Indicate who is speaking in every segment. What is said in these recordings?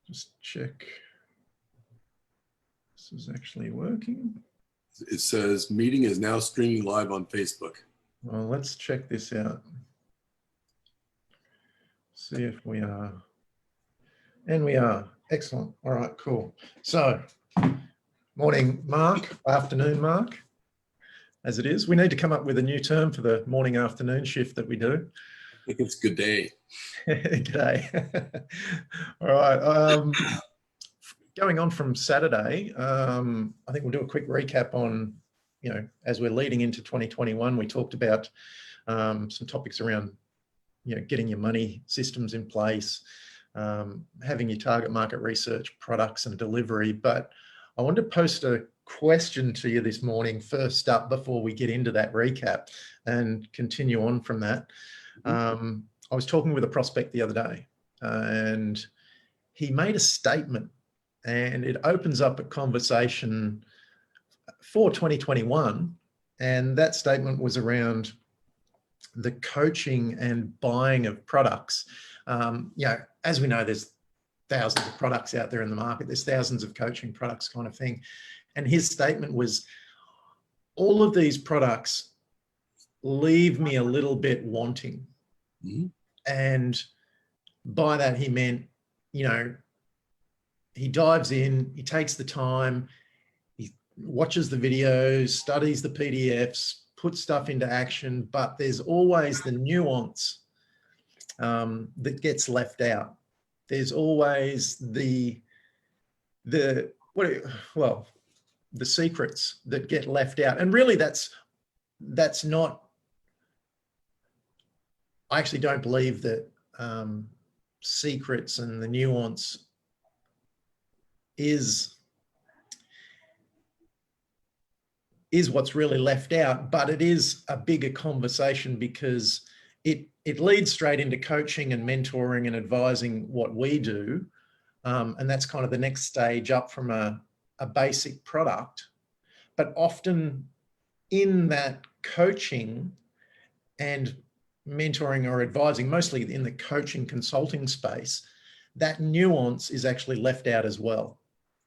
Speaker 1: Just check. This is actually working.
Speaker 2: It says meeting is now streaming live on Facebook.
Speaker 1: Well, let's check this out. See if we are. And we are. Excellent. All right, cool. So, morning, Mark. Afternoon, Mark. As it is, we need to come up with a new term for the morning afternoon shift that we do.
Speaker 2: I think it's good day.
Speaker 1: G'day. All right. Going on from Saturday, I think we'll do a quick recap on, as we're leading into 2021, we talked about some topics around, getting your money systems in place, having your target market research, products and delivery. But I wanted to post a question to you this morning, first up, before we get into that recap and continue on from that. I was talking with a prospect the other day and he made a statement, and it opens up a conversation for 2021. And that statement was around the coaching and buying of products. As we know, there's thousands of products out there in the market. There's thousands of coaching products kind of thing. And his statement was, all of these products leave me a little bit wanting. Mm-hmm. And by that, he meant, he dives in, he takes the time, he watches the videos, studies the PDFs, puts stuff into action, but there's always the nuance that gets left out. There's always the secrets that get left out. And really that's not, I actually don't believe that secrets and the nuance is what's really left out, but it is a bigger conversation because it leads straight into coaching and mentoring and advising what we do. And that's kind of the next stage up from a basic product. But often in that coaching and mentoring or advising, mostly in the coaching consulting space, that nuance is actually left out as well.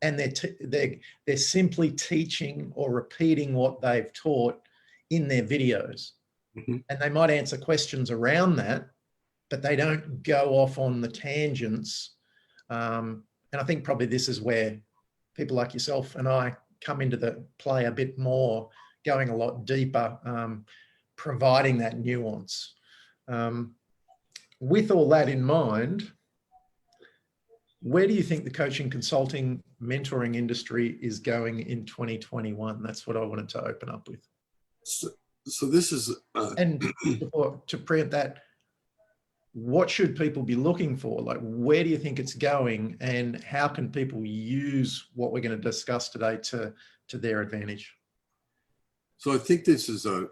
Speaker 1: And they're simply teaching or repeating what they've taught in their videos. Mm-hmm. And they might answer questions around that, but they don't go off on the tangents. And I think probably this is where people like yourself and I come into the play a bit more, going a lot deeper, providing that nuance. With all that in mind, where do you think the coaching, consulting, mentoring industry is going in 2021? That's what I wanted to open up with.
Speaker 2: So this is...
Speaker 1: And to preempt that, what should people be looking for? Like, where do you think it's going, and how can people use what we're going to discuss today to their advantage?
Speaker 2: So I think this is a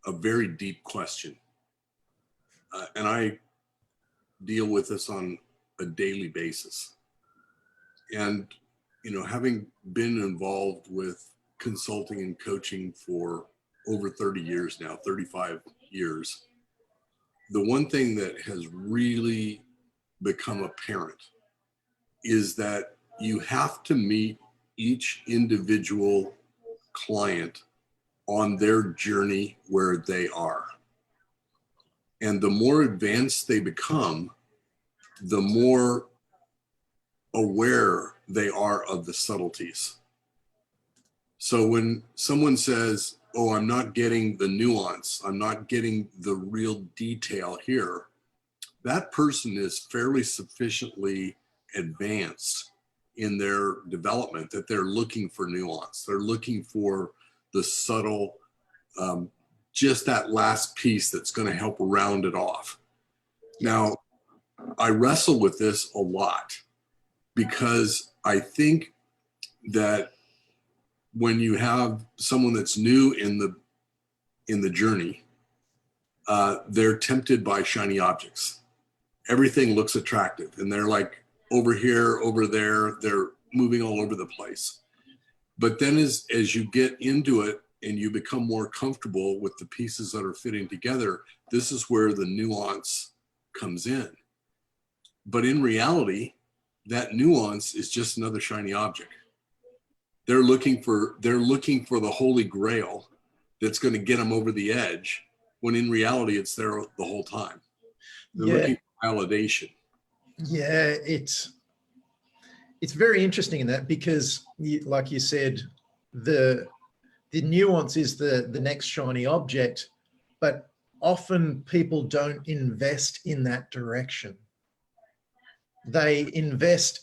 Speaker 2: very deep question. And I deal with this on a daily basis. And, having been involved with consulting and coaching for over 30 years now, 35 years, the one thing that has really become apparent is that you have to meet each individual client on their journey where they are. And the more advanced they become, the more aware they are of the subtleties. So when someone says, oh, I'm not getting the nuance, I'm not getting the real detail here, that person is fairly sufficiently advanced in their development that they're looking for nuance. They're looking for the subtle, just that last piece that's going to help round it off. Now, I wrestle with this a lot because I think that when you have someone that's new in the journey, they're tempted by shiny objects. Everything looks attractive, and they're like over here, over there, they're moving all over the place. But then as you get into it and you become more comfortable with the pieces that are fitting together, this is where the nuance comes in. But in reality, that nuance is just another shiny object. They're looking for the holy grail that's going to get them over the edge, when in reality it's there the whole time. They're looking for validation.
Speaker 1: Yeah, it's very interesting in that, because like you said, the nuance is the next shiny object, but often people don't invest in that direction. They invest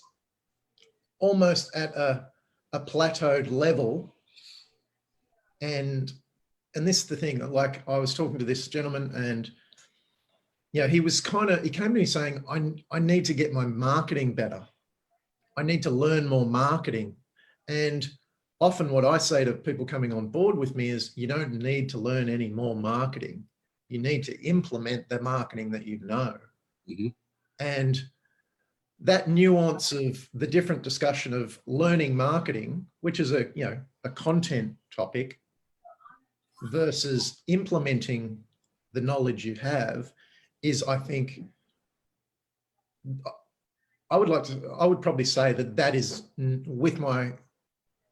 Speaker 1: almost at a plateaued level. And this is the thing, like I was talking to this gentleman, and he came to me saying, I need to get my marketing better. I need to learn more marketing. And often what I say to people coming on board with me is, you don't need to learn any more marketing. You need to implement the marketing that you know.
Speaker 2: Mm-hmm.
Speaker 1: And that nuance of the different discussion of learning marketing, which is a content topic, versus implementing the knowledge you have, is, I think, I would probably say that is, with my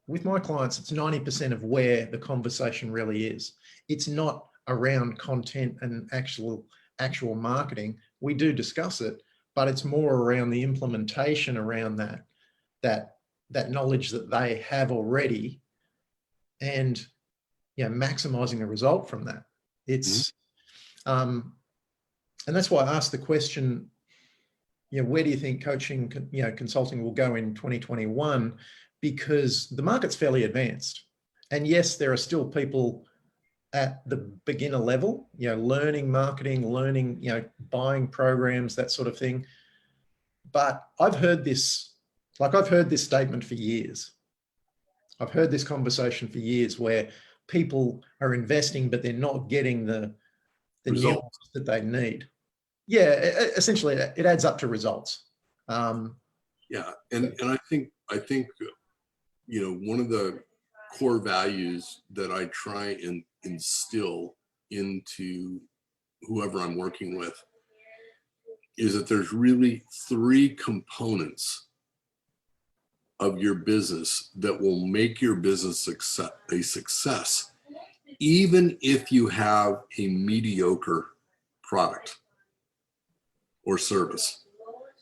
Speaker 1: clients, it's 90% of where the conversation really is. It's not around content and actual marketing. We do discuss it, but it's more around the implementation around that knowledge that they have already, and maximizing the result from that. It's and that's why I asked the question, where do you think coaching, consulting will go in 2021? Because the market's fairly advanced. And yes, there are still people at the beginner level, learning marketing, learning, buying programs, that sort of thing. But I've heard this statement for years. I've heard this conversation for years, where people are investing, but they're not getting the nuance that they need. Yeah, essentially, it adds up to results.
Speaker 2: Yeah, and I think one of the core values that I try and instill into whoever I'm working with is that there's really 3 components of your business that will make your business a success, even if you have a mediocre product or service.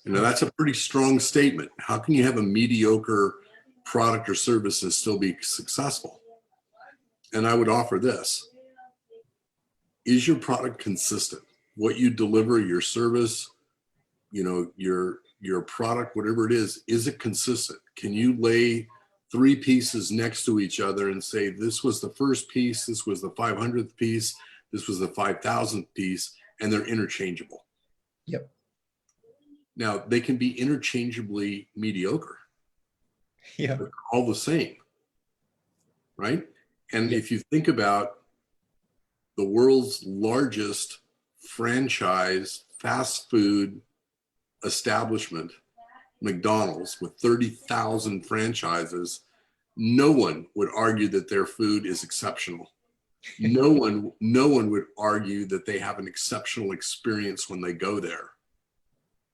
Speaker 2: Now, that's a pretty strong statement. How can you have a mediocre product or service and still be successful? And I would offer this: is your product consistent? What you deliver, your service, your product, whatever it is it consistent? Can you lay 3 pieces next to each other and say, this was the first piece, this was the 500th piece, this was the 5,000th piece, and they're interchangeable?
Speaker 1: Yep.
Speaker 2: Now, they can be interchangeably mediocre.
Speaker 1: Yeah.
Speaker 2: But all the same, right? And if you think about the world's largest franchise fast food establishment, McDonald's, with 30,000 franchises, no one would argue that their food is exceptional. No one would argue that they have an exceptional experience when they go there.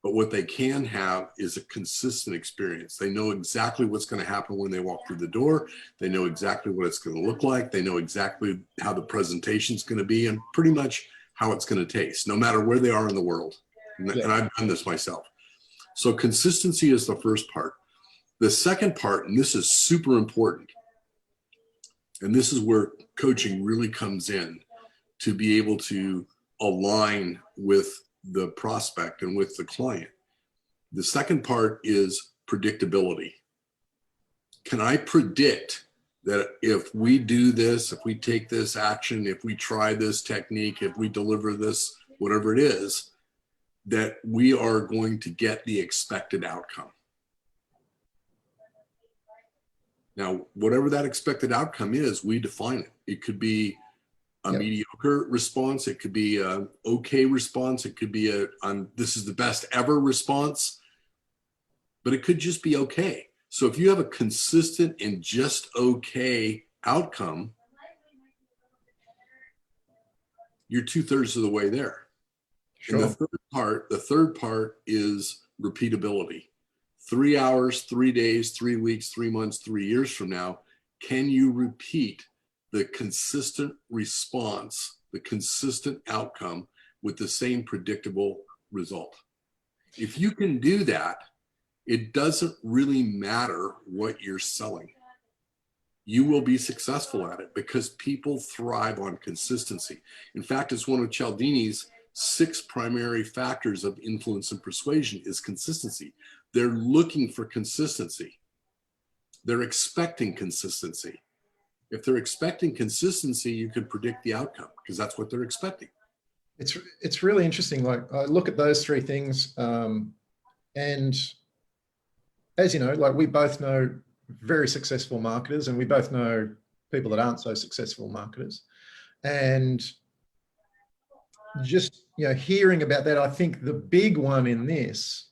Speaker 2: But what they can have is a consistent experience. They know exactly what's going to happen when they walk through the door. They know exactly what it's going to look like. They know exactly how the presentation is going to be, and pretty much how it's going to taste, no matter where they are in the world. And I've done this myself. So consistency is the first part. The second part, and this is super important, and this is where coaching really comes in, to be able to align with the prospect and with the client. The second part is predictability. Can I predict that if we do this, if we take this action, if we try this technique, if we deliver this, whatever it is, that we are going to get the expected outcome? Now, whatever that expected outcome is, we define it. It could be a mediocre response. It could be an okay response. It could be this is the best ever response, but it could just be okay. So if you have a consistent and just okay outcome, you're 2/3 of the way there. Sure. And the third part is repeatability. 3 hours, 3 days, 3 weeks, 3 months, 3 years from now, can you repeat the consistent response, the consistent outcome with the same predictable result? If you can do that, it doesn't really matter what you're selling. You will be successful at it because people thrive on consistency. In fact, it's one of Cialdini's 6 primary factors of influence and persuasion is consistency. They're looking for consistency. They're expecting consistency. If they're expecting consistency, you can predict the outcome because that's what they're expecting.
Speaker 1: It's really interesting. Like I look at those 3 things, and as you know, like we both know very successful marketers, and we both know people that aren't so successful marketers. And just, you know, hearing about that, I think the big one in this,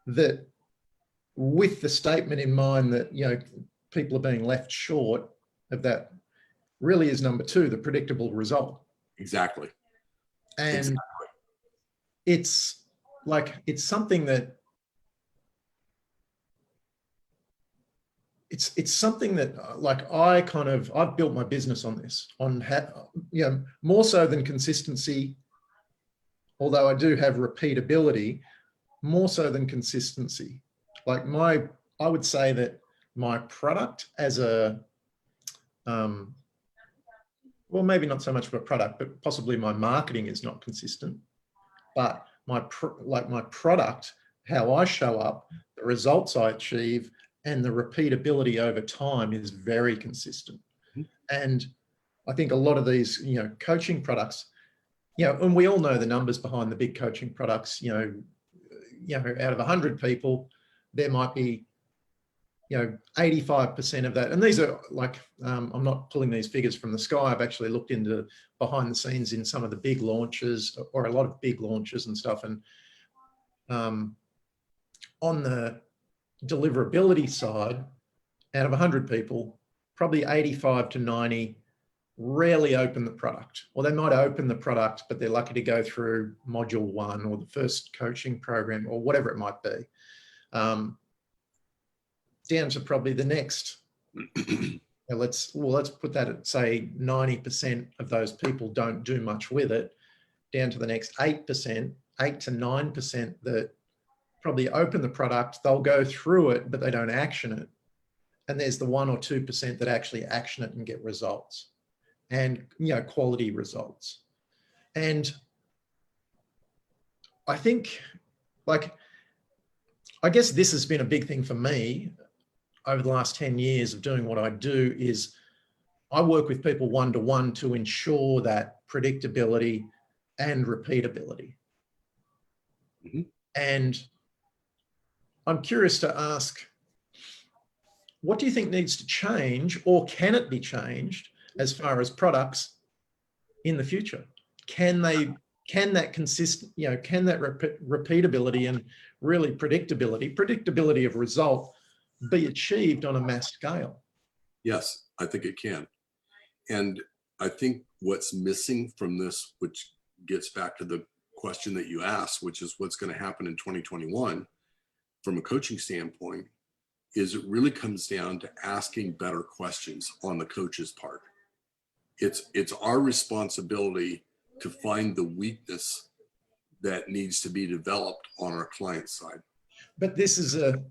Speaker 1: that with the statement in mind that, you know, people are being left short of that, really is number 2, the predictable result.
Speaker 2: Exactly.
Speaker 1: And
Speaker 2: exactly.
Speaker 1: It's like, it's something that it's something that like I've built my business on this, on you know, more so than consistency, although I do have repeatability, more so than consistency. Like I would say that my product as a, well, maybe not so much of a product, but possibly my marketing is not consistent, but my product, how I show up, the results I achieve, and the repeatability over time is very consistent. And I think a lot of these, you know, coaching products, you know, and we all know the numbers behind the big coaching products, you know, out of 100 people, there might be, you know, 85% of that. And these are like, I'm not pulling these figures from the sky. I've actually looked into behind the scenes in some of the big launches, or a lot of big launches and stuff. And on the deliverability side, out of 100 people, probably 85 to 90 rarely open the product, or they might open the product, but they're lucky to go through module 1 or the first coaching program or whatever it might be. Down to probably the next, let's put that at, say, 90% of those people don't do much with it, down to the next 8%, 8 to 9% that probably open the product, they'll go through it, but they don't action it. And there's the 1 or 2% that actually action it and get results, and, you know, quality results. And I think, like, I guess this has been a big thing for me over the last 10 years of doing what I do, is I work with people one-to-one to ensure that predictability and repeatability.
Speaker 2: Mm-hmm.
Speaker 1: And I'm curious to ask, what do you think needs to change, or can it be changed as far as products in the future? Can that consistent, you know, can that repeatability and really predictability of result be achieved on a mass scale?
Speaker 2: Yes, I think it can. And I think what's missing from this, which gets back to the question that you asked, which is what's going to happen in 2021 from a coaching standpoint, is it really comes down to asking better questions on the coach's part. It's our responsibility to find the weakness that needs to be developed on our client side.
Speaker 1: But this is a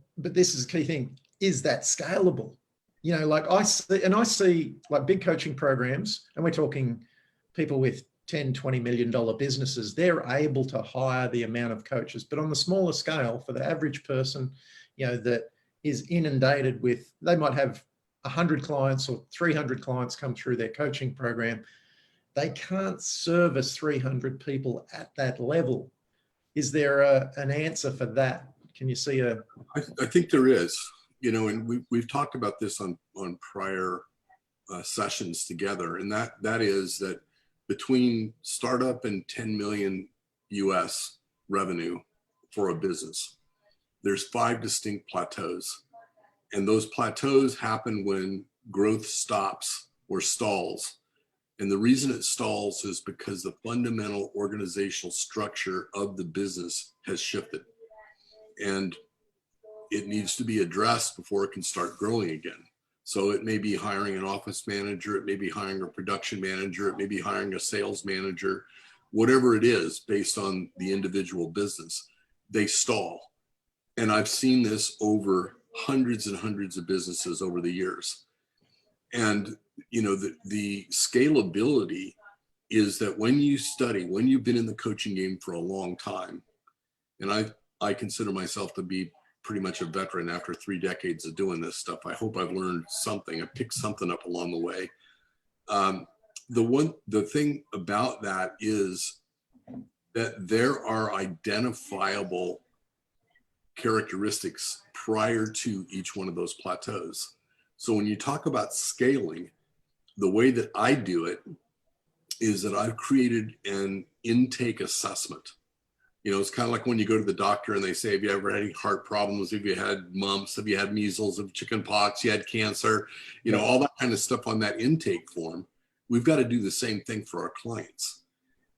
Speaker 1: key thing. Is that scalable? You know, like I see like big coaching programs, and we're talking people with 10, $20 million businesses, they're able to hire the amount of coaches. But on the smaller scale, for the average person, you know, that is inundated with, they might have 100 clients or 300 clients come through their coaching program. They can't service 300 people at that level. Is there an answer for that? Can you see a?
Speaker 2: I think there is, you know, and we've talked about this on prior sessions together, and that is that between startup and 10 million US revenue for a business, there's 5 distinct plateaus. And those plateaus happen when growth stops or stalls. And the reason it stalls is because the fundamental organizational structure of the business has shifted. And it needs to be addressed before it can start growing again. So it may be hiring an office manager, it may be hiring a production manager, it may be hiring a sales manager, whatever it is based on the individual business, they stall. And I've seen this over hundreds and hundreds of businesses over the years. And, you know, the scalability is that when you study, when you've been in the coaching game for a long time, and I consider myself to be pretty much a veteran after 3 decades of doing this stuff. I hope I've learned something. I picked something up along the way. The thing about that is that there are identifiable characteristics prior to each one of those plateaus. So when you talk about scaling, the way that I do it is that I've created an intake assessment. You know, it's kind of like when you go to the doctor and they say, have you ever had any heart problems? Have you had mumps? Have you had measles? Have chicken pox? You had cancer? You know, all that kind of stuff on that intake form. We've got to do the same thing for our clients,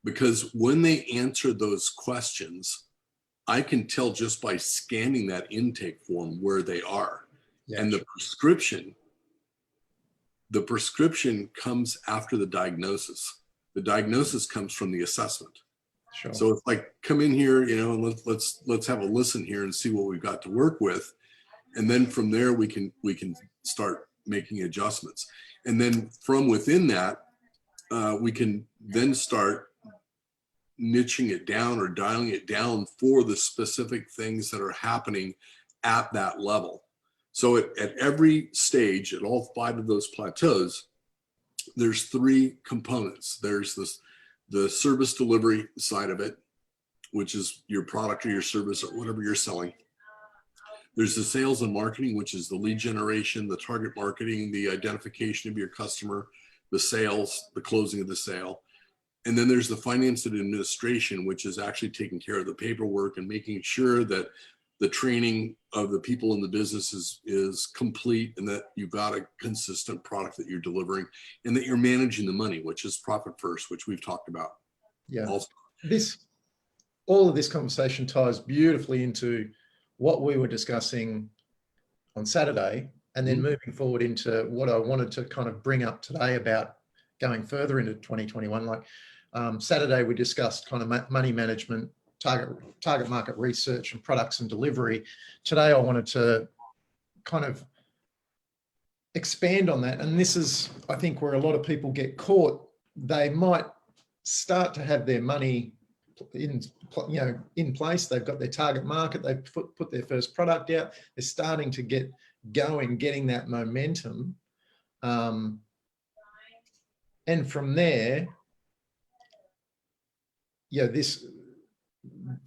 Speaker 2: because when they answer those questions, I can tell just by scanning that intake form where they are. Yeah, and the prescription comes after the diagnosis. The diagnosis comes from the assessment. Sure. So it's like, come in here, you know, and let's have a listen here and see what we've got to work with, and then from there we can start making adjustments, and then from within that we can then start niching it down or dialing it down for the specific things that are happening at that level. So at every stage, at all 5 of those plateaus, there's 3 components. There's the service delivery side of it, which is your product or your service or whatever you're selling. There's the sales and marketing, which is the lead generation, the target marketing, the identification of your customer, the sales, the closing of the sale. And then there's the finance and administration, which is actually taking care of the paperwork and making sure that the training of the people in the business is complete, and that you've got a consistent product that you're delivering, and that you're managing the money, which is profit first, which we've talked about.
Speaker 1: Yeah. Also. All of this conversation ties beautifully into what we were discussing on Saturday, and then moving forward into what I wanted to kind of bring up today about going further into 2021. Like Saturday, we discussed kind of money management, target market research, and products and delivery. Today, I wanted to kind of expand on that. And this is, I think, where a lot of people get caught. They might start to have their money in place. They've got their target market. They've put their first product out. They're starting to get going, getting that momentum. And from there, this,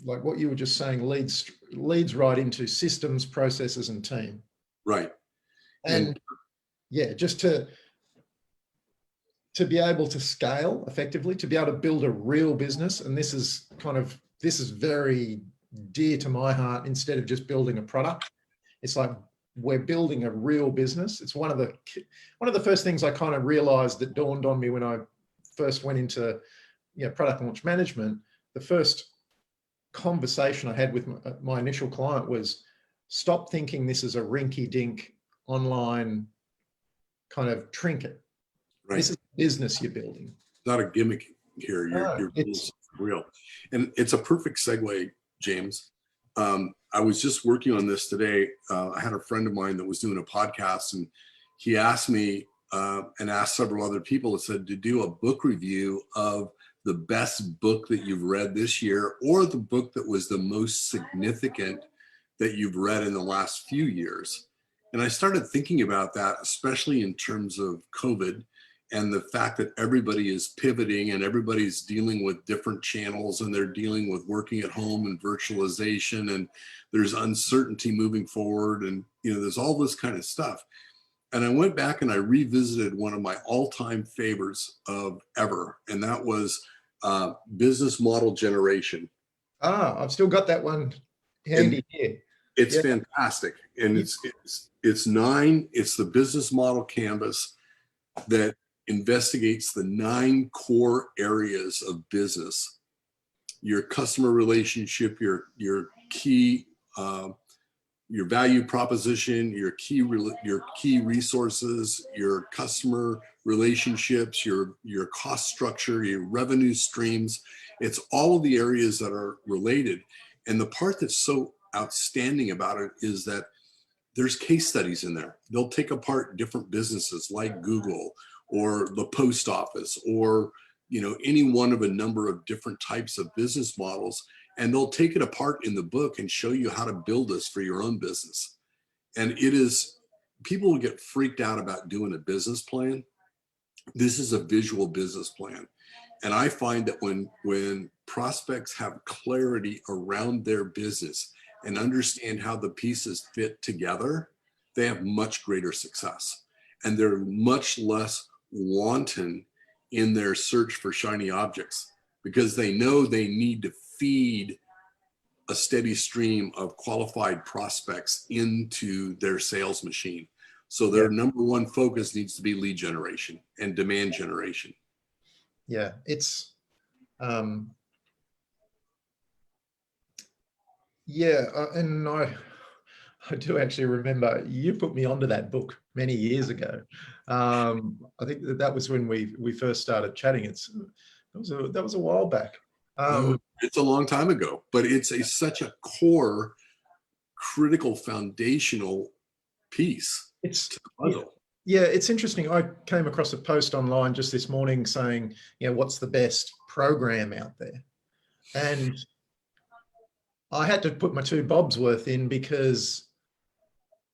Speaker 1: like what you were just saying, leads right into systems, processes, and team.
Speaker 2: Right.
Speaker 1: And just to be able to scale effectively, to be able to build a real business. And this is very dear to my heart. Instead of just building a product, it's like we're building a real business. It's one of the first things I kind of realized that dawned on me when I first went into product launch management. The first conversation I had with my initial client was, stop thinking this is a rinky-dink online kind of trinket. Right. This is a business you're building.
Speaker 2: Not a gimmick here. You're building something real. And it's a perfect segue, James. I was just working on this today. I had a friend of mine that was doing a podcast, and he asked me and asked several other people, that said, to do a book review of the best book that you've read this year, or the book that was the most significant that you've read in the last few years. And I started thinking about that, especially in terms of COVID and the fact that everybody is pivoting and everybody's dealing with different channels, and they're dealing with working at home and virtualization, and there's uncertainty moving forward, and there's all this kind of stuff. And I went back and I revisited one of my all-time favorites of ever, and that was business model generation.
Speaker 1: I've still got that one handy here.
Speaker 2: It's fantastic, and it's the business model canvas that investigates the 9 core areas of business: your customer relationship, your key your value proposition, your key resources, your customer relationships, your cost structure, your revenue streams. It's all of the areas that are related. And the part that's so outstanding about it is that there's case studies in there. They'll take apart different businesses like Google or the post office, or any one of a number of different types of business models, and they'll take it apart in the book and show you how to build this for your own business. And people will get freaked out about doing a business plan. This is a visual business plan. And I find that when prospects have clarity around their business and understand how the pieces fit together, they have much greater success. And they're much less wanton in their search for shiny objects, because they know they need to feed a steady stream of qualified prospects into their sales machine. So their number one focus needs to be lead generation and demand generation.
Speaker 1: Yeah, it's and I do actually remember you put me onto that book many years ago. I think that was when we first started chatting. That was a while back.
Speaker 2: It's a long time ago, but it's such a core, critical, foundational piece to the puzzle.
Speaker 1: Yeah, it's interesting. I came across a post online just this morning saying, what's the best program out there? And I had to put my 2 bobs worth in, because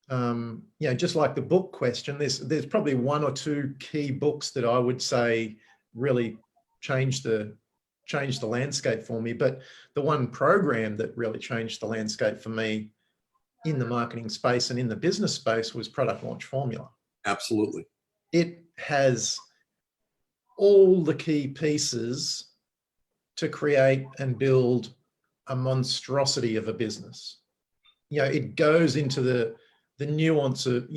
Speaker 1: just like the book question, there's probably 1 or 2 key books that I would say really changed the landscape for me. But the one program that really changed the landscape for me in the marketing space and in the business space was Product Launch Formula.
Speaker 2: Absolutely.
Speaker 1: It has all the key pieces to create and build a monstrosity of a business. It goes into the nuance of,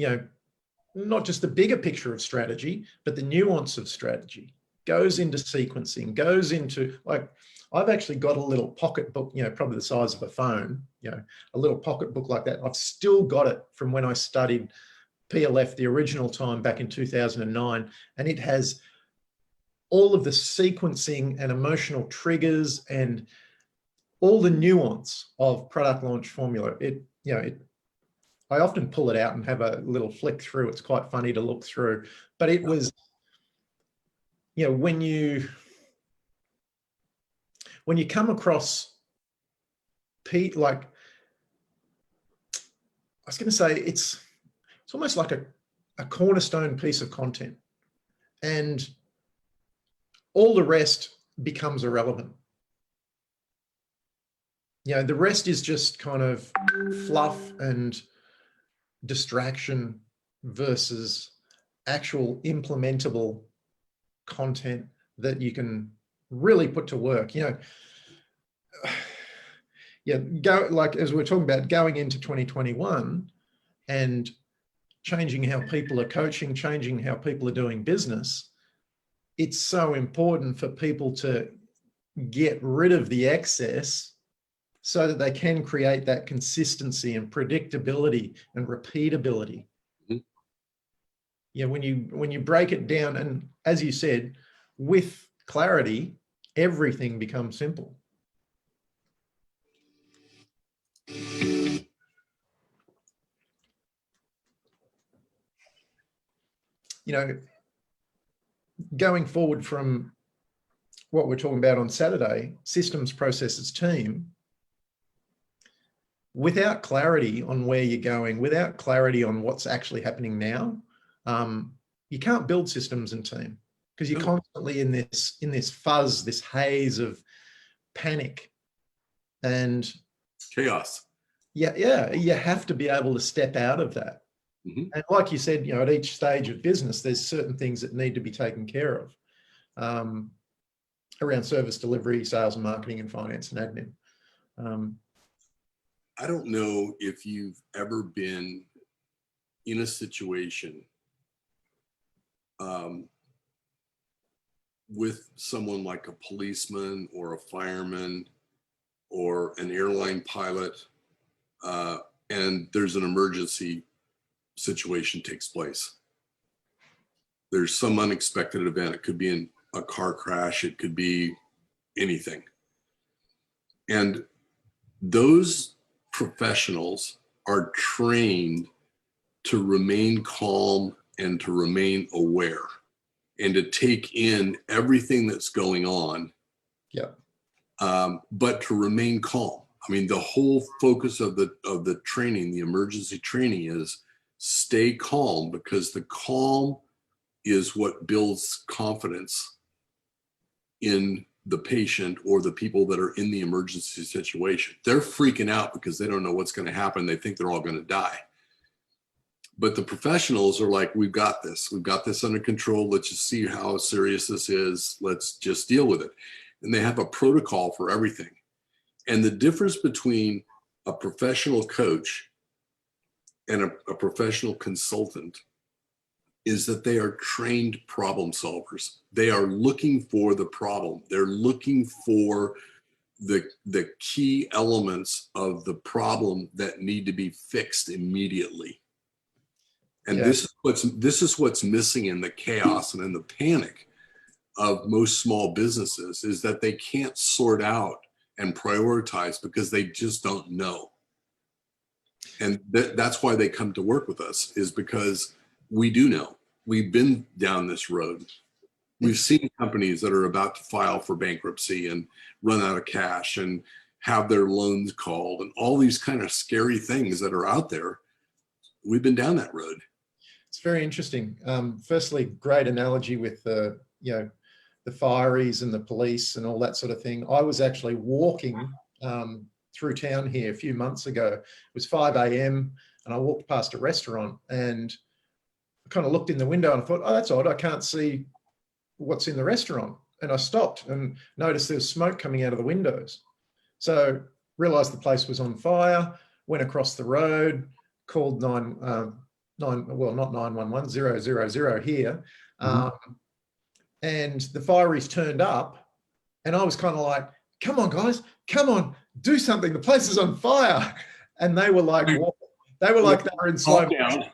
Speaker 1: not just the bigger picture of strategy, but the nuance of strategy. Goes into sequencing, goes into, like, I've actually got a little pocketbook, probably the size of a phone, a little pocketbook like that. I've still got it from when I studied PLF the original time back in 2009, and it has all of the sequencing and emotional triggers and all the nuance of Product Launch Formula. I often pull it out and have a little flick through. It's quite funny to look through, but it was, when you come across like, I was going to say, it's almost like a cornerstone piece of content, and all the rest becomes irrelevant. The rest is just kind of fluff and distraction versus actual implementable content that you can really put to work. Like, as we're talking about going into 2021 and changing how people are coaching, changing how people are doing business, it's so important for people to get rid of the excess so that they can create that consistency and predictability and repeatability. Mm-hmm. When you break it down, and as you said, with clarity, everything becomes simple. Going forward from what we're talking about on Saturday, systems, processes, team, without clarity on where you're going, without clarity on what's actually happening now, you can't build systems and team, because you're constantly in this fuzz, this haze of panic and
Speaker 2: chaos.
Speaker 1: Yeah, you have to be able to step out of that. Mm-hmm. And like you said, at each stage of business, there's certain things that need to be taken care of around service delivery, sales and marketing, and finance and admin.
Speaker 2: I don't know if you've ever been in a situation with someone like a policeman or a fireman or an airline pilot and there's an emergency situation takes place. There's some unexpected event. It could be in a car crash. It could be anything. And those professionals are trained to remain calm and to remain aware and to take in everything that's going on.
Speaker 1: Yeah.
Speaker 2: But to remain calm. I mean, the whole focus of the training, the emergency training, is stay calm, because the calm is what builds confidence in the patient or the people that are in the emergency situation. They're freaking out because they don't know what's going to happen. They think they're all going to die. But the professionals are like, we've got this. We've got this under control. Let's just see how serious this is. Let's just deal with it. And they have a protocol for everything. And the difference between a professional coach and a professional consultant is that they are trained problem solvers. They are looking for the problem. They're looking for the key elements of the problem that need to be fixed immediately. And
Speaker 1: Yeah.
Speaker 2: this is what's missing in the chaos and in the panic of most small businesses, is that they can't sort out and prioritize because they just don't know. And that's why they come to work with us, is because we do know. We've been down this road. We've seen companies that are about to file for bankruptcy and run out of cash and have their loans called and all these kind of scary things that are out there. We've been down that road.
Speaker 1: It's very interesting. Firstly, great analogy with the fireys and the police and all that sort of thing. I was actually walking through town here a few months ago. It was 5 a.m. and I walked past a restaurant and I kind of looked in the window and I thought, oh, that's odd. I can't see what's in the restaurant. And I stopped and noticed there was smoke coming out of the windows. So realized the place was on fire, went across the road, called not 911, 000 here. And the fireys turned up and I was kind of like, come on, guys, come on, do something. The place is on fire. And they were like, they were in slow motion.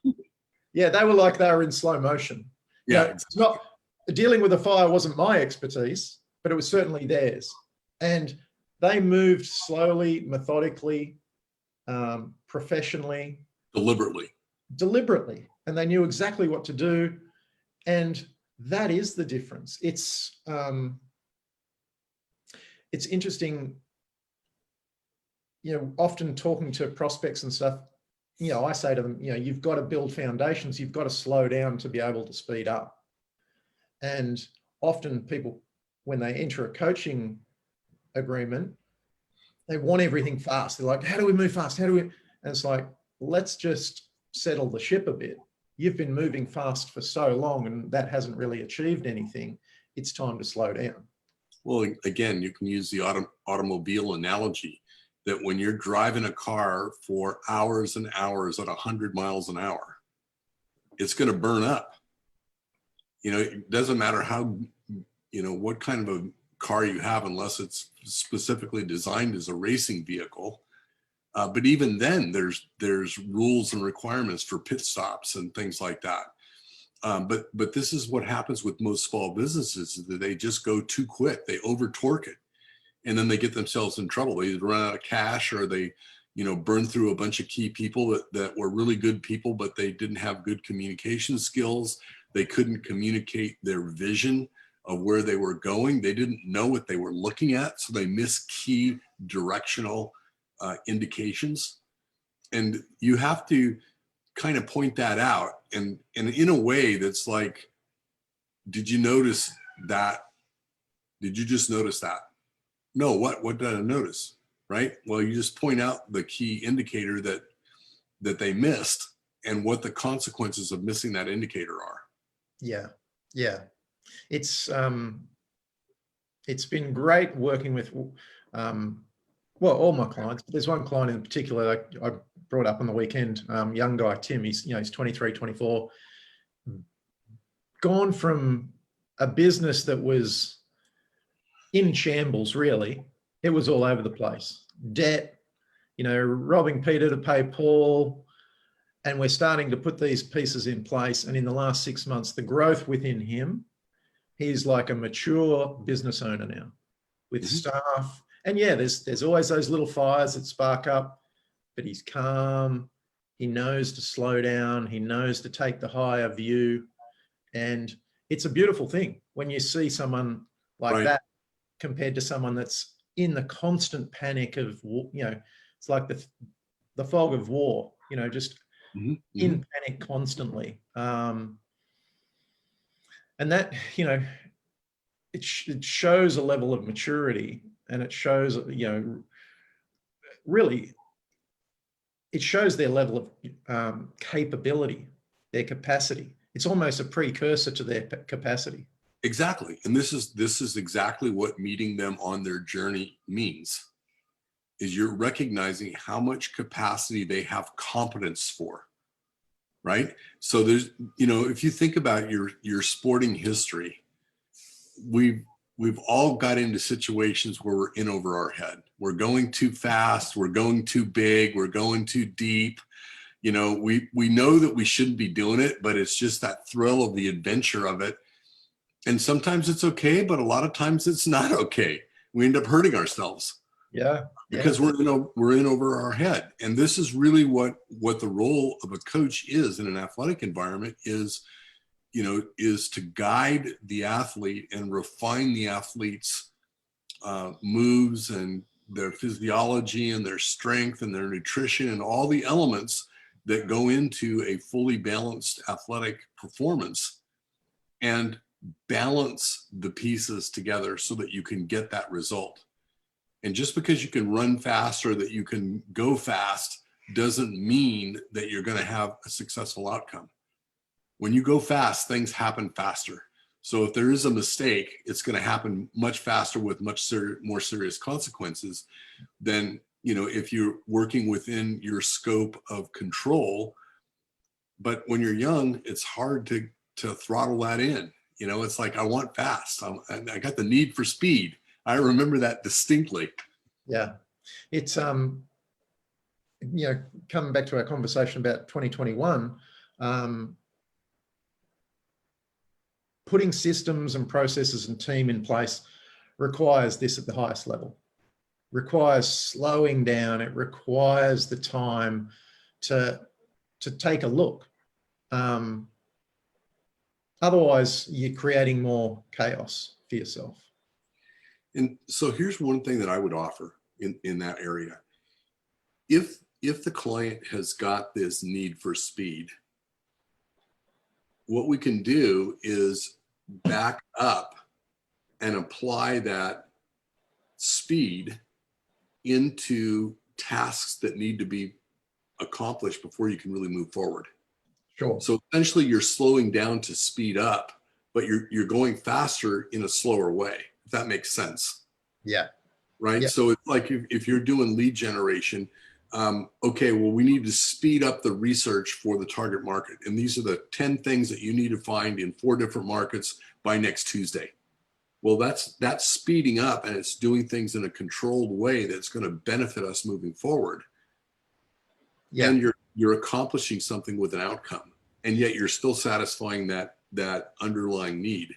Speaker 1: Yeah, they were like they were in slow motion.
Speaker 2: Yeah,
Speaker 1: it's not, dealing with a fire wasn't my expertise, but it was certainly theirs. And they moved slowly, methodically, professionally, deliberately, and they knew exactly what to do. And that is the difference. It's interesting, often talking to prospects and stuff, I say to them, you've got to build foundations, you've got to slow down to be able to speed up. And often people, when they enter a coaching agreement, they want everything fast. They're like, how do we move fast? And it's like, let's just settle the ship a bit. You've been moving fast for so long and that hasn't really achieved anything. It's time to slow down.
Speaker 2: Well, again, you can use the automobile analogy, that when you're driving a car for hours and hours at 100 miles an hour, it's going to burn up. It doesn't matter how, what kind of a car you have, unless it's specifically designed as a racing vehicle. But even then, there's rules and requirements for pit stops and things like that. But this is what happens with most small businesses, is that they just go too quick. They over torque it, and then they get themselves in trouble. They either run out of cash, or they, burn through a bunch of key people that were really good people, but they didn't have good communication skills. They couldn't communicate their vision of where they were going. They didn't know what they were looking at, so they missed key directional indications. And you have to kind of point that out, and in a way that's like, did you notice that? Did you just notice that? No, what did I notice? Right? Well, you just point out the key indicator that they missed and what the consequences of missing that indicator are.
Speaker 1: Yeah. It's been great working with all my clients. There's one client in particular I brought up on the weekend, young guy, Tim. He's 23, 24, gone from a business that was in shambles, really. It was all over the place. Debt, robbing Peter to pay Paul. And we're starting to put these pieces in place. And in the last 6 months, the growth within him, he's like a mature business owner now with staff. And yeah, there's always those little fires that spark up, but he's calm. He knows to slow down. He knows to take the higher view. And it's a beautiful thing when you see someone like that compared to someone that's in the constant panic of, it's like the fog of war, just in panic constantly. And that, it shows a level of maturity, and it shows, really, it shows their level of capability, their capacity. It's almost a precursor to their capacity.
Speaker 2: Exactly. And this is exactly what meeting them on their journey means, is you're recognizing how much capacity they have competence for. Right. So there's, if you think about your sporting history, we've all got into situations where we're in over our head. We're going too fast. We're going too big. We're going too deep. We know that we shouldn't be doing it, but it's just that thrill of the adventure of it. And sometimes it's okay, but a lot of times it's not okay. We end up hurting ourselves.
Speaker 1: Yeah.
Speaker 2: Because we're in over our head. And this is really what the role of a coach is in an athletic environment is to guide the athlete and refine the athlete's moves and their physiology and their strength and their nutrition and all the elements that go into a fully balanced athletic performance, and balance the pieces together so that you can get that result. And just because you can run fast or that you can go fast doesn't mean that you're going to have a successful outcome. When you go fast, things happen faster. So if there is a mistake, it's going to happen much faster with much more serious consequences than, if you're working within your scope of control. But when you're young, it's hard to throttle that in. It's like, I want fast. I got the need for speed. I remember that distinctly.
Speaker 1: Yeah. It's, coming back to our conversation about 2021, putting systems and processes and team in place requires this at the highest level, requires slowing down. It requires the time to take a look. Otherwise, you're creating more chaos for yourself.
Speaker 2: And so here's one thing that I would offer in that area. If the client has got this need for speed, what we can do is back up and apply that speed into tasks that need to be accomplished before you can really move forward.
Speaker 1: Sure.
Speaker 2: So essentially you're slowing down to speed up, but you're going faster in a slower way, if that makes sense.
Speaker 1: Yeah.
Speaker 2: Right.
Speaker 1: Yeah.
Speaker 2: So it's like if you're doing lead generation, okay, well, we need to speed up the research for the target market. And these are the 10 things that you need to find in 4 different markets by next Tuesday. Well, that's speeding up, and it's doing things in a controlled way that's going to benefit us moving forward. Yeah. And you're accomplishing something with an outcome, and yet you're still satisfying that underlying need.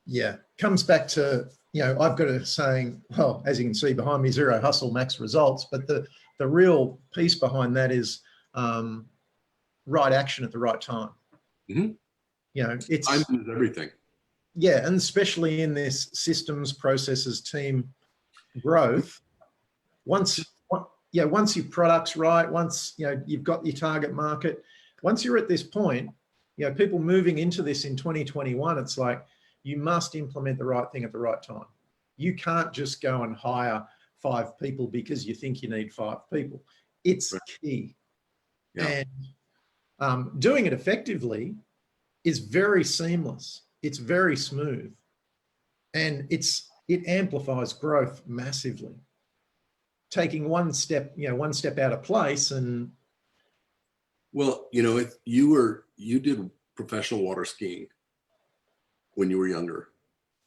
Speaker 1: Yeah. Comes back to, I've got a saying, well, as you can see behind me, 0 hustle, max results. But the real piece behind that is right action at the right time.
Speaker 2: Mm-hmm.
Speaker 1: It's
Speaker 2: time is everything.
Speaker 1: Yeah. And especially in this systems, processes, team growth, once your product's right, once, you've got your target market, once you're at this point, people moving into this in 2021, it's like, you must implement the right thing at the right time. You can't just go and hire 5 people because you think you need 5 people. It's key. Yeah. And doing it effectively is very seamless. It's very smooth. And it amplifies growth massively. Taking one step out of place. And
Speaker 2: well, if you did professional water skiing when you were younger.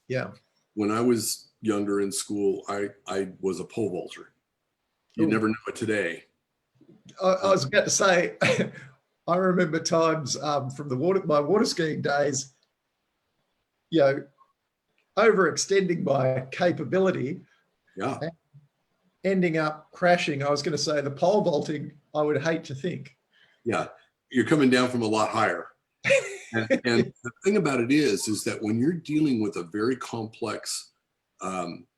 Speaker 1: Yeah.
Speaker 2: When I was younger in school, I was a pole vaulter. You never know it today.
Speaker 1: I was about to say, I remember times from my water skiing days, you know, overextending my capability,
Speaker 2: Yeah.
Speaker 1: and ending up crashing. I was going to say the pole vaulting, I would hate to think.
Speaker 2: Yeah. You're coming down from a lot higher. And the thing about it is that when you're dealing with a very complex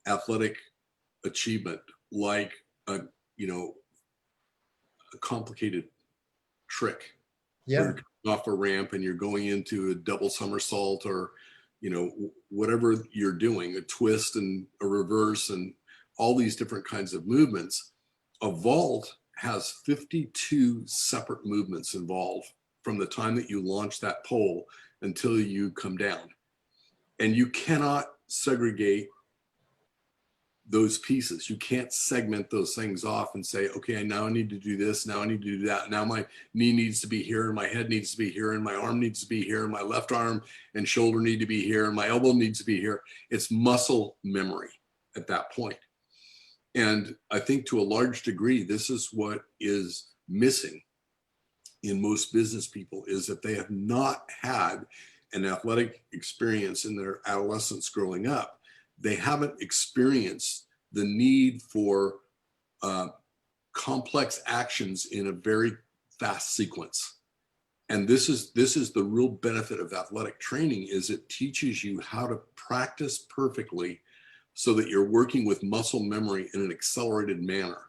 Speaker 2: athletic achievement, like a, you know, a complicated trick, where
Speaker 1: Yeah.
Speaker 2: you're coming off a ramp and you're going into a double somersault, or, you know, whatever you're doing, a twist and a reverse and all these different kinds of movements. A vault has 52 separate movements involved from the time that you launch that pole until you come down. And you cannot segregate those pieces. You can't segment those things off and say, okay, now I need to do this, now I need to do that. Now my knee needs to be here, and my head needs to be here, and my arm needs to be here, and my left arm and shoulder need to be here, and my elbow needs to be here. It's muscle memory at that point. And I think to a large degree, this is what is missing in most business people, is that they have not had an athletic experience in their adolescence growing up. They haven't experienced the need for complex actions in a very fast sequence. And this is the real benefit of athletic training, is it teaches you how to practice perfectly so that you're working with muscle memory in an accelerated manner.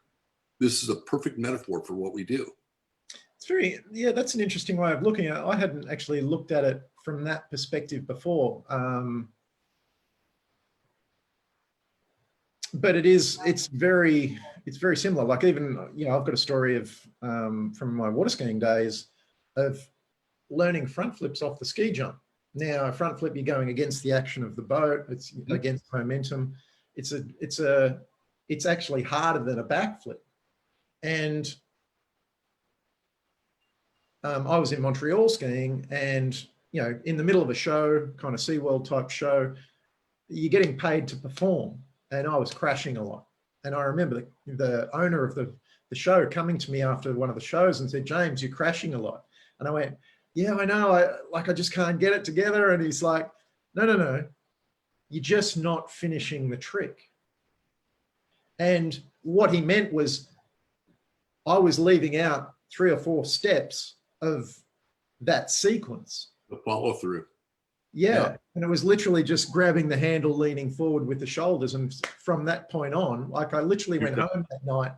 Speaker 2: This is a perfect metaphor for what we do.
Speaker 1: It's yeah, that's an interesting way of looking at it. I hadn't actually looked at it from that perspective before. But it's very similar. Like, even, you know, I've got a story of from my water skiing days of learning front flips off the ski jump. Now, a front flip, you're going against the action of the boat. It's against momentum. It's actually harder than a back flip. And I was in Montreal skiing, and, you know, in the middle of a show, kind of SeaWorld type show, you're getting paid to perform, and I was crashing a lot. And I remember the owner of the show coming to me after one of the shows and said, "James, you're crashing a lot." And I went, "Yeah, I know. I just can't get it together." And he's like, No. You're just not finishing the trick." And what he meant was I was leaving out 3 or 4 steps of that sequence.
Speaker 2: The follow through.
Speaker 1: Yeah. And it was literally just grabbing the handle, leaning forward with the shoulders. And from that point on, like, I literally went home that night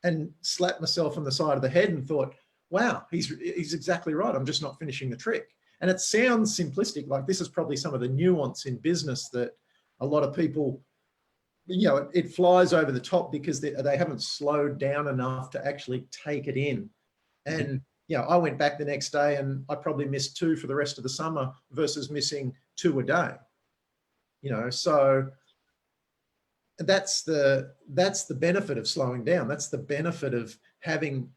Speaker 1: and slapped myself on the side of the head and thought, wow, he's exactly right. I'm just not finishing the trick. And it sounds simplistic. Like, this is probably some of the nuance in business that a lot of people, you know, it flies over the top because they haven't slowed down enough to actually take it in. And, you know, I went back the next day and I probably missed 2 for the rest of the summer versus missing 2 a day. You know, so that's the benefit of slowing down. That's the benefit of having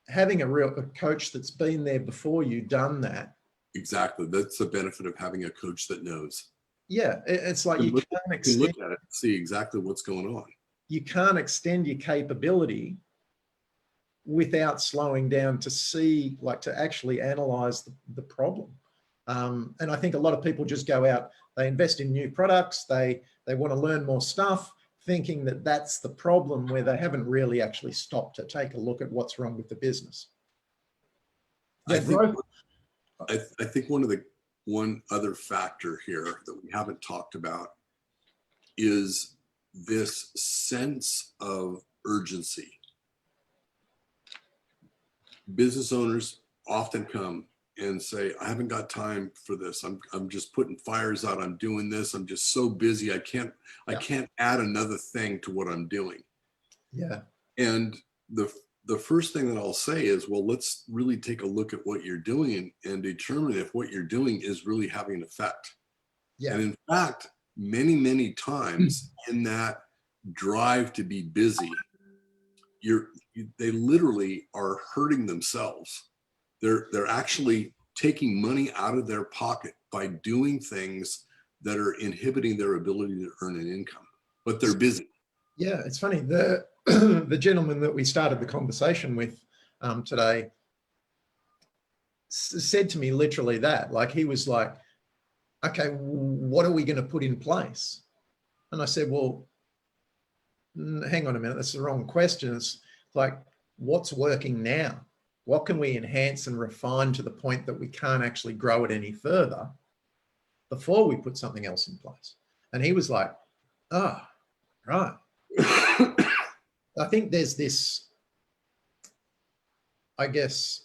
Speaker 1: a coach that's been there before you, done that.
Speaker 2: Exactly. That's the benefit of having a coach that knows.
Speaker 1: Yeah, it's like you
Speaker 2: can look at it and see exactly what's going on.
Speaker 1: You can't extend your capability without slowing down to see, like, to actually analyze the problem. And I think a lot of people just go out, they invest in new products, they want to learn more stuff, thinking that that's the problem, where they haven't really actually stopped to take a look at what's wrong with the business.
Speaker 2: I think one other factor here that we haven't talked about is this sense of urgency. Business owners often come and say, "I haven't got time for this. I'm just putting fires out. I'm doing this. I'm just so busy. I can't add another thing to what I'm doing."
Speaker 1: Yeah.
Speaker 2: And the first thing that I'll say is, well, let's really take a look at what you're doing and determine if what you're doing is really having an effect.
Speaker 1: Yeah.
Speaker 2: And in fact, many times in that drive to be busy, they literally are hurting themselves. They're actually taking money out of their pocket by doing things that are inhibiting their ability to earn an income, but they're busy.
Speaker 1: Yeah, it's funny. the gentleman that we started the conversation with today said to me literally that, like, he was like, okay, what are we going to put in place? And I said, well, hang on a minute, that's the wrong question. It's like, what's working now? What can we enhance and refine to the point that we can't actually grow it any further before we put something else in place? And he was like, oh, right. I think there's this, I guess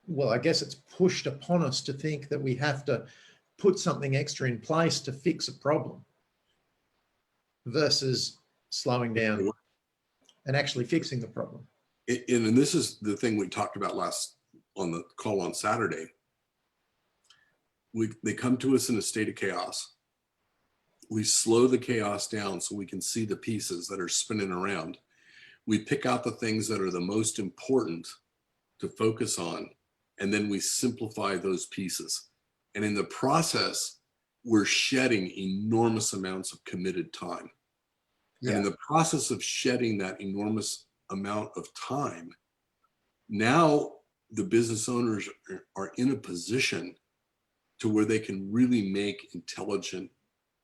Speaker 1: it's pushed upon us to think that we have to put something extra in place to fix a problem versus slowing down and actually fixing the problem.
Speaker 2: And this is the thing we talked about on the call on Saturday. They come to us in a state of chaos. We slow the chaos down so we can see the pieces that are spinning around. We pick out the things that are the most important to focus on, and then we simplify those pieces. And in the process, we're shedding enormous amounts of committed time. Yeah. And in the process of shedding that enormous amount of time, now the business owners are in a position to where they can really make intelligent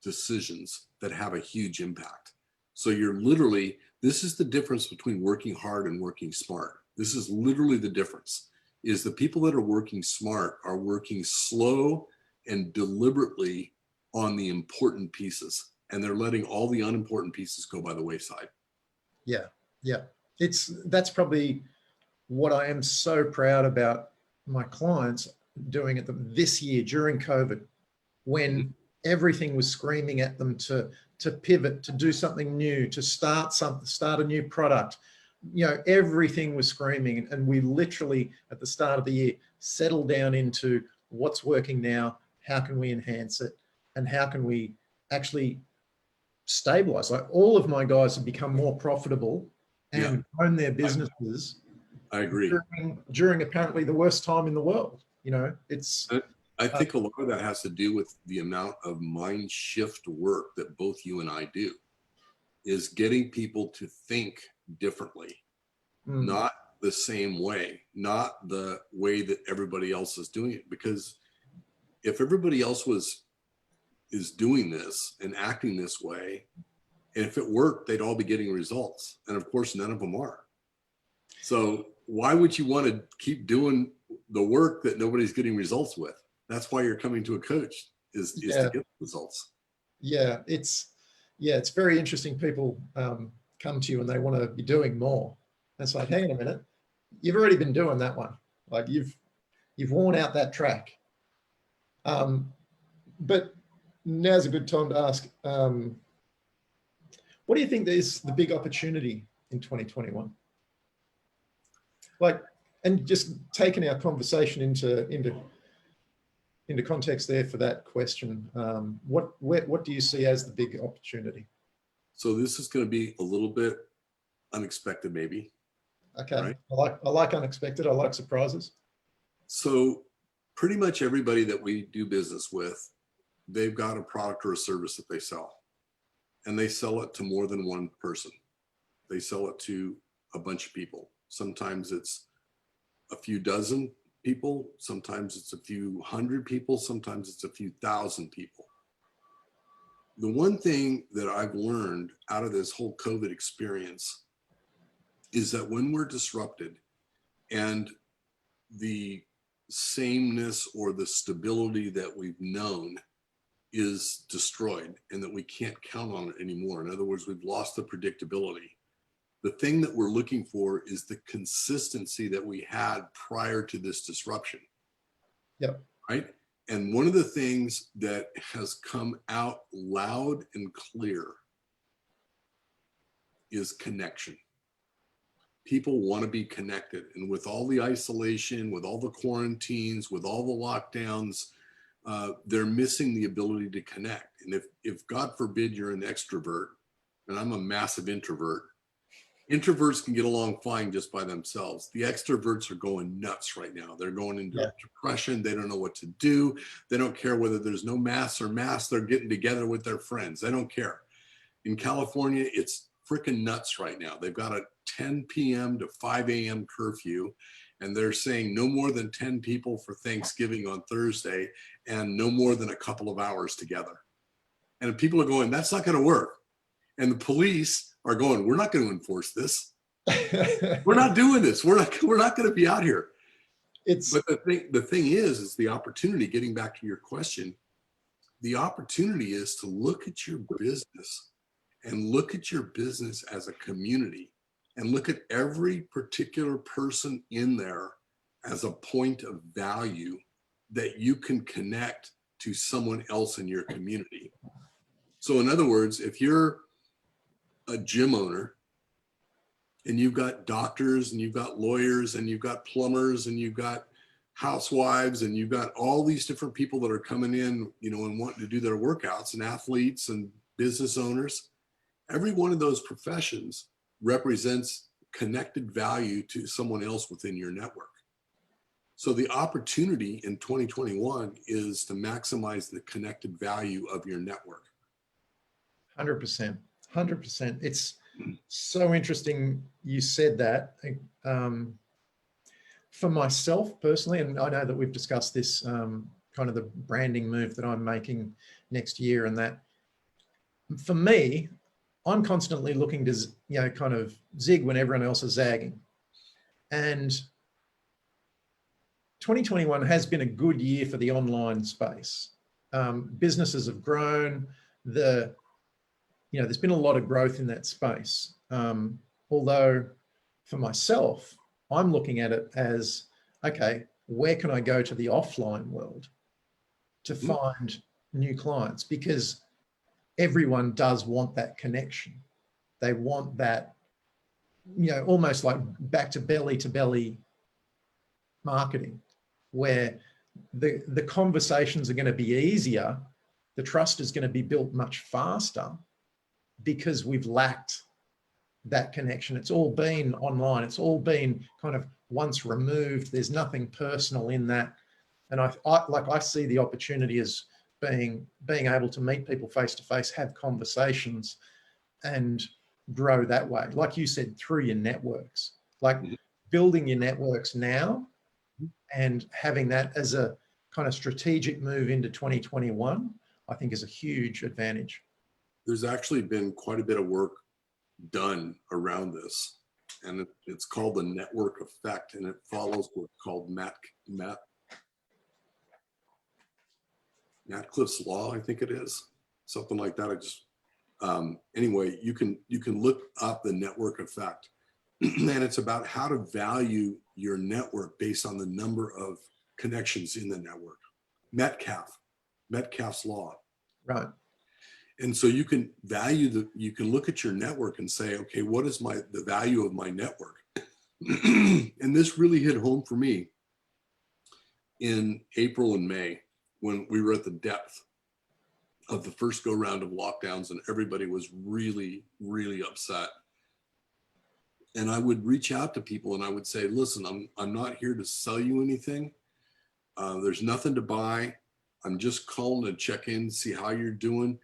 Speaker 2: decisions that have a huge impact. So this is the difference between working hard and working smart. This is literally the difference, is the people that are working smart are working slow and deliberately on the important pieces, and they're letting all the unimportant pieces go by the wayside.
Speaker 1: Yeah. That's probably what I am so proud about my clients doing this year during COVID, when everything was screaming at them to pivot, to do something new, to start a new product. Everything was screaming, and we literally at the start of the year settled down into what's working now, how can we enhance it, and how can we actually stabilize. Like, all of my guys have become more profitable and grown their businesses.
Speaker 2: I agree.
Speaker 1: During apparently the worst time in the world.
Speaker 2: I think a lot of that has to do with the amount of mind shift work that both you and I do, is getting people to think differently, not the same way, not the way that everybody else is doing it. Because if everybody else is doing this and acting this way, and if it worked, they'd all be getting results. And of course, none of them are. So why would you want to keep doing the work that nobody's getting results with? That's why you're coming to a coach, is to get results. Yeah,
Speaker 1: it's very interesting. People come to you and they want to be doing more. And it's like, hang on a minute, you've already been doing that one. Like, you've worn out that track. But now's a good time to ask, what do you think is the big opportunity in 2021? Like, and just taking our conversation into context there for that question, what do you see as the big opportunity?
Speaker 2: So this is going to be a little bit unexpected, maybe.
Speaker 1: Okay, right? I like unexpected. I like surprises.
Speaker 2: So pretty much everybody that we do business with, they've got a product or a service that they sell, and they sell it to more than one person. They sell it to a bunch of people. Sometimes it's a few dozen people, sometimes it's a few hundred people, sometimes it's a few thousand people. The one thing that I've learned out of this whole COVID experience is that when we're disrupted and the sameness or the stability that we've known is destroyed and that we can't count on it anymore, in other words, we've lost the predictability, the thing that we're looking for is the consistency that we had prior to this disruption.
Speaker 1: Yep.
Speaker 2: Right? And one of the things that has come out loud and clear is connection. People want to be connected. And with all the isolation, with all the quarantines, with all the lockdowns, they're missing the ability to connect. And if God forbid you're an extrovert, and I'm a massive introvert, introverts can get along fine just by themselves. The extroverts are going nuts right now. They're going into depression. They don't know what to do. They don't care whether there's no masks or masks. They're getting together with their friends. They don't care. In California, it's freaking nuts right now. They've got a 10 p.m. to 5 a.m. curfew, and they're saying no more than 10 people for Thanksgiving on Thursday and no more than a couple of hours together. And people are going, that's not going to work. And the police are going, we're not going to enforce this. We're not doing this. We're not going to be out here. But the thing is the opportunity, getting back to your question, the opportunity is to look at your business and look at your business as a community and look at every particular person in there as a point of value that you can connect to someone else in your community. So in other words, if you're a gym owner and you've got doctors and you've got lawyers and you've got plumbers and you've got housewives and you've got all these different people that are coming in, you know, and wanting to do their workouts, and athletes and business owners, every one of those professions represents connected value to someone else within your network. So the opportunity in 2021 is to maximize the connected value of your network.
Speaker 1: 100%. 100%. It's so interesting you said that. For myself personally, and I know that we've discussed this, kind of the branding move that I'm making next year, and that for me, I'm constantly looking to, you know, kind of zig when everyone else is zagging. And 2021 has been a good year for the online space. Businesses have grown. There's been a lot of growth in that space. Although for myself, I'm looking at it as, okay, where can I go to the offline world to find new clients? Because everyone does want that connection. They want that, you know, almost like back to belly marketing, where the conversations are going to be easier. The trust is going to be built much faster because we've lacked that connection. It's all been online. It's all been kind of once removed. There's nothing personal in that. And I see the opportunity as being able to meet people face to face, have conversations, and grow that way. Like you said, through your networks, like building your networks now and having that as a kind of strategic move into 2021, I think is a huge advantage.
Speaker 2: There's actually been quite a bit of work done around this, and it's called the network effect, and it follows what's called Cliff's law, I think it is, something like that. I just anyway, you can look up the network effect, and it's about how to value your network based on the number of connections in the network. Metcalf's law,
Speaker 1: right?
Speaker 2: And so you can you can look at your network and say, okay, what is the value of my network? And this really hit home for me in April and May, when we were at the depth of the first go round of lockdowns and everybody was really, really upset. And I would reach out to people and I would say, listen, I'm not here to sell you anything. There's nothing to buy. I'm just calling to check in, see how you're doing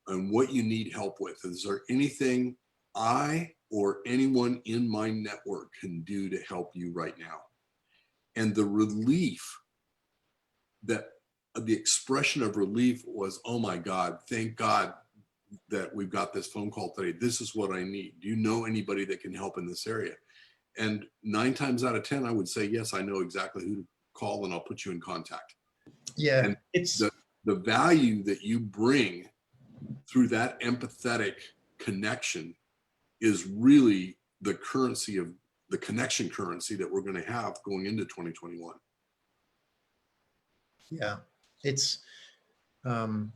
Speaker 2: and what you need help with. Is there anything I or anyone in my network can do to help you right now? And the relief, that the expression of relief was, oh my God, thank God that we've got this phone call today. This is what I need. Do you know anybody that can help in this area? And 9 times out of 10, I would say, yes, I know exactly who to call and I'll put you in contact.
Speaker 1: Yeah.
Speaker 2: And it's the value that you bring through that empathetic connection is really the currency of the connection currency that we're going to have going into 2021.
Speaker 1: Yeah, it's and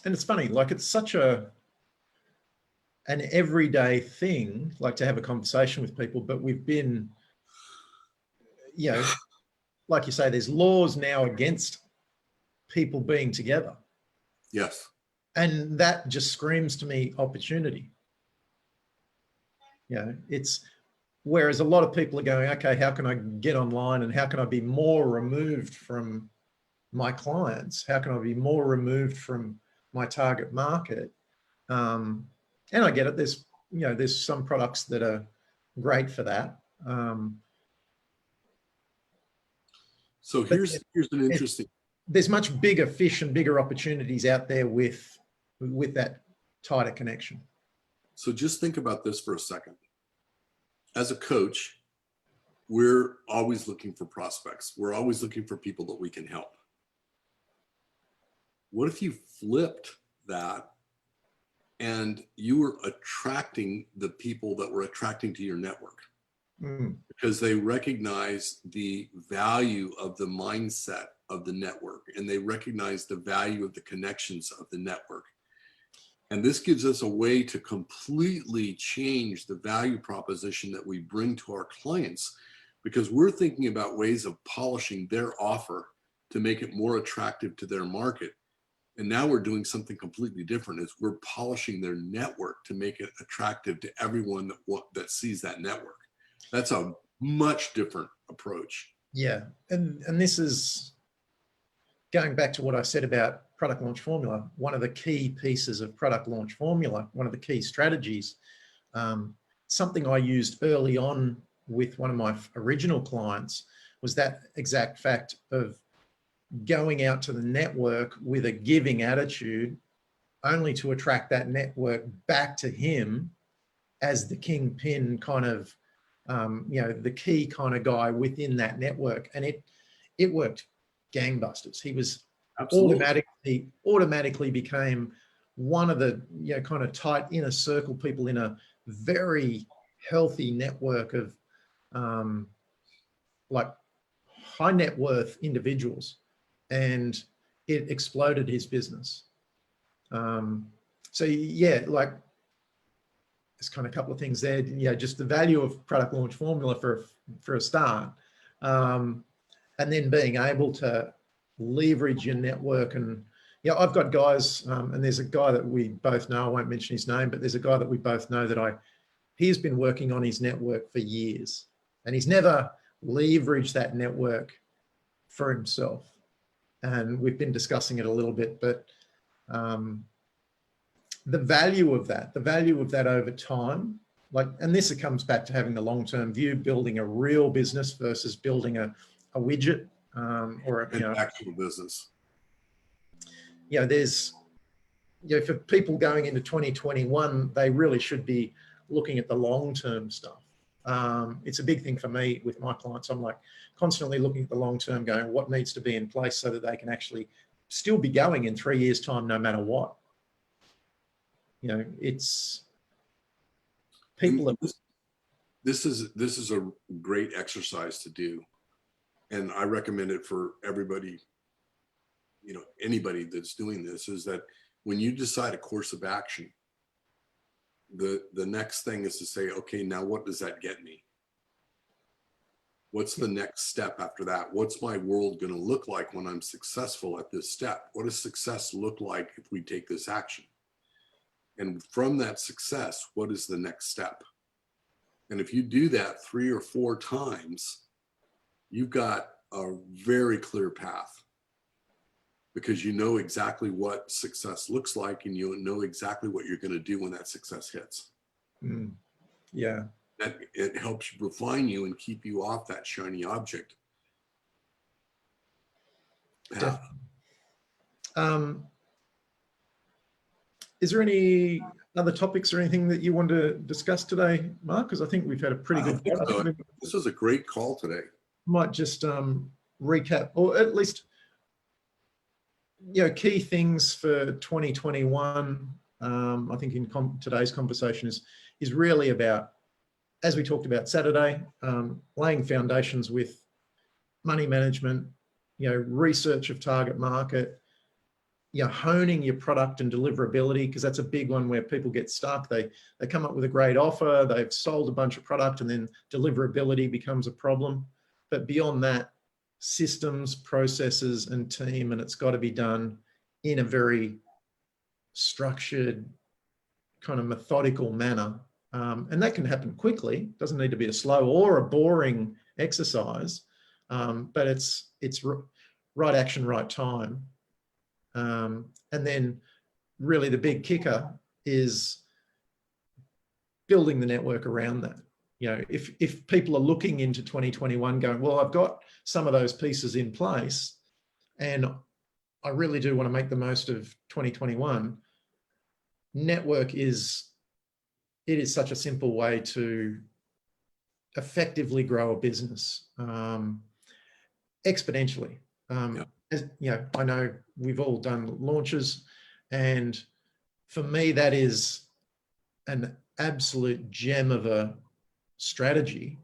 Speaker 1: it's funny, like it's such an everyday thing, like to have a conversation with people, but we've been, you know, like you say, there's laws now against people being together.
Speaker 2: Yes.
Speaker 1: And that just screams to me opportunity. You know, it's whereas a lot of people are going, okay, how can I get online and how can I be more removed from my clients? How can I be more removed from my target market? And I get it. There's some products that are great for that.
Speaker 2: So here's an interesting.
Speaker 1: There's much bigger fish and bigger opportunities out there with that tighter connection.
Speaker 2: So just think about this for a second. As a coach, we're always looking for prospects. We're always looking for people that we can help. What if you flipped that and you were attracting the people that were attracting to your network? Because they recognize the value of the mindset of the network, and they recognize the value of the connections of the network. And this gives us a way to completely change the value proposition that we bring to our clients, because we're thinking about ways of polishing their offer to make it more attractive to their market. And now we're doing something completely different, is we're polishing their network to make it attractive to everyone that sees that network. That's a much different approach.
Speaker 1: Yeah. And this is going back to what I said about product launch formula. One of the key pieces of product launch formula, one of the key strategies, something I used early on with one of my original clients, was that exact fact of going out to the network with a giving attitude, only to attract that network back to him as the kingpin kind of, the key kind of guy within that network. And it worked gangbusters. He was automatically became one of the kind of tight inner circle people in a very healthy network of like high net worth individuals, and it exploded his business. So yeah, like there's kind of a couple of things there. Just the value of product launch formula for a start, and then being able to leverage your network. And I've got guys, and there's a guy that we both know, I won't mention his name, but there's a guy that we both know that he's been working on his network for years, and he's never leveraged that network for himself. And we've been discussing it a little bit, but the value of that over time, and this comes back to having the long-term view, building a real business versus building a widget or an
Speaker 2: actual business.
Speaker 1: There's, for people going into 2021, they really should be looking at the long-term stuff. It's a big thing for me with my clients. I'm like constantly looking at the long-term, going, what needs to be in place so that they can actually still be going in 3 years' time, no matter what. It's people.
Speaker 2: This is a great exercise to do, and I recommend it for everybody. Anybody that's doing this, is that when you decide a course of action, the next thing is to say, okay, now what does that get me? What's the next step after that? What's my world going to look like when I'm successful at this step? What does success look like if we take this action? And from that success, what is the next step? And if you do that 3 or 4 times, you've got a very clear path, because you know exactly what success looks like, and you know exactly what you're going to do when that success hits.
Speaker 1: Yeah.
Speaker 2: That it helps refine you and keep you off that shiny object path.
Speaker 1: Is there any other topics or anything that you want to discuss today, Mark? Because I think we've had a pretty good.
Speaker 2: So. This was a great call today.
Speaker 1: Might just recap, or at least key things for 2021. I think in today's conversation is really about, as we talked about Saturday, laying foundations with money management, research of target market, honing your product and deliverability, because that's a big one where people get stuck. They come up with a great offer, they've sold a bunch of product, and then deliverability becomes a problem. But beyond that, systems, processes, and team, and it's got to be done in a very structured, kind of methodical manner. And that can happen quickly. It doesn't need to be a slow or a boring exercise, but it's right action, right time. And then really the big kicker is building the network around that. You know, if people are looking into 2021 going, well, I've got some of those pieces in place and I really do want to make the most of 2021, network is such a simple way to effectively grow a business exponentially. As you know, I know we've all done launches, and for me, that is an absolute gem of a strategy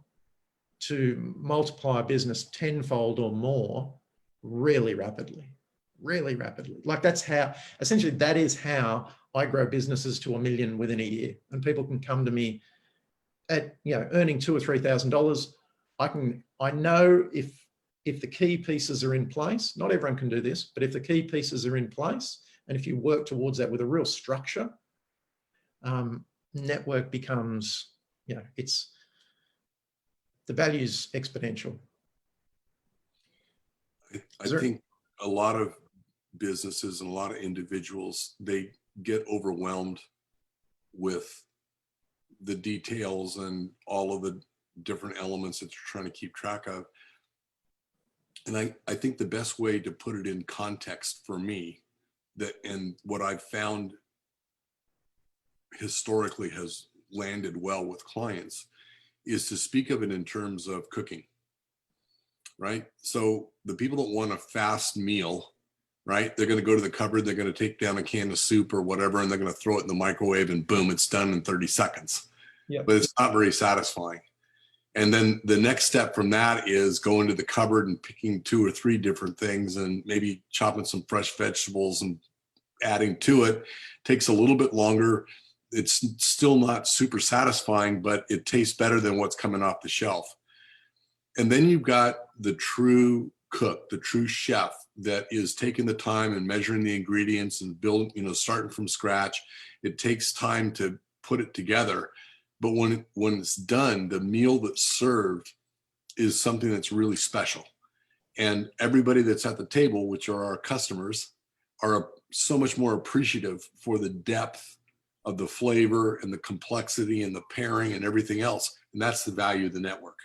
Speaker 1: to multiply a business tenfold or more really rapidly. Like that's how, essentially, that is how I grow businesses to $1 million within a year. And people can come to me at, you know, earning $2,000 or $3,000. I know if the key pieces are in place, not everyone can do this, but if the key pieces are in place, and if you work towards that with a real structure, network becomes, you know, the value's exponential.
Speaker 2: I think a lot of businesses and a lot of individuals, they get overwhelmed with the details and all of the different elements that you're trying to keep track of. And I think the best way to put it in context for me, that, and what I've found historically has landed well with clients, is to speak of it in terms of cooking, right? So the people that want a fast meal, right? They're going to go to the cupboard, they're going to take down a can of soup or whatever, and they're going to throw it in the microwave and boom, it's done in 30 seconds.
Speaker 1: Yeah.
Speaker 2: But it's not very satisfying. And then the next step from that is going to the cupboard and picking 2 or 3 different things and maybe chopping some fresh vegetables and adding to it. Takes a little bit longer. It's still not super satisfying, but it tastes better than what's coming off the shelf. And then you've got the true cook, the true chef that is taking the time and measuring the ingredients and building, you know, starting from scratch. It takes time to put it together. But when it's done, the meal that's served is something that's really special. And everybody that's at the table, which are our customers, are so much more appreciative for the depth of the flavor and the complexity and the pairing and everything else. And that's the value of the network.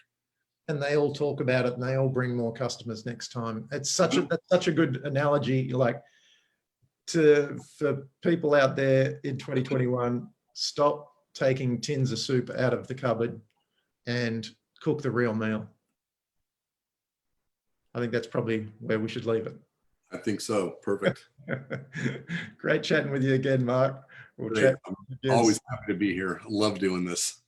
Speaker 1: And they all talk about it and they all bring more customers next time. It's such a good analogy. Like, for people out there in 2021, stop taking tins of soup out of the cupboard and cook the real meal. I think that's probably where we should leave it.
Speaker 2: I think so. Perfect.
Speaker 1: Great chatting with you again, Mark. We'll chat again.
Speaker 2: I'm always happy to be here. I love doing this.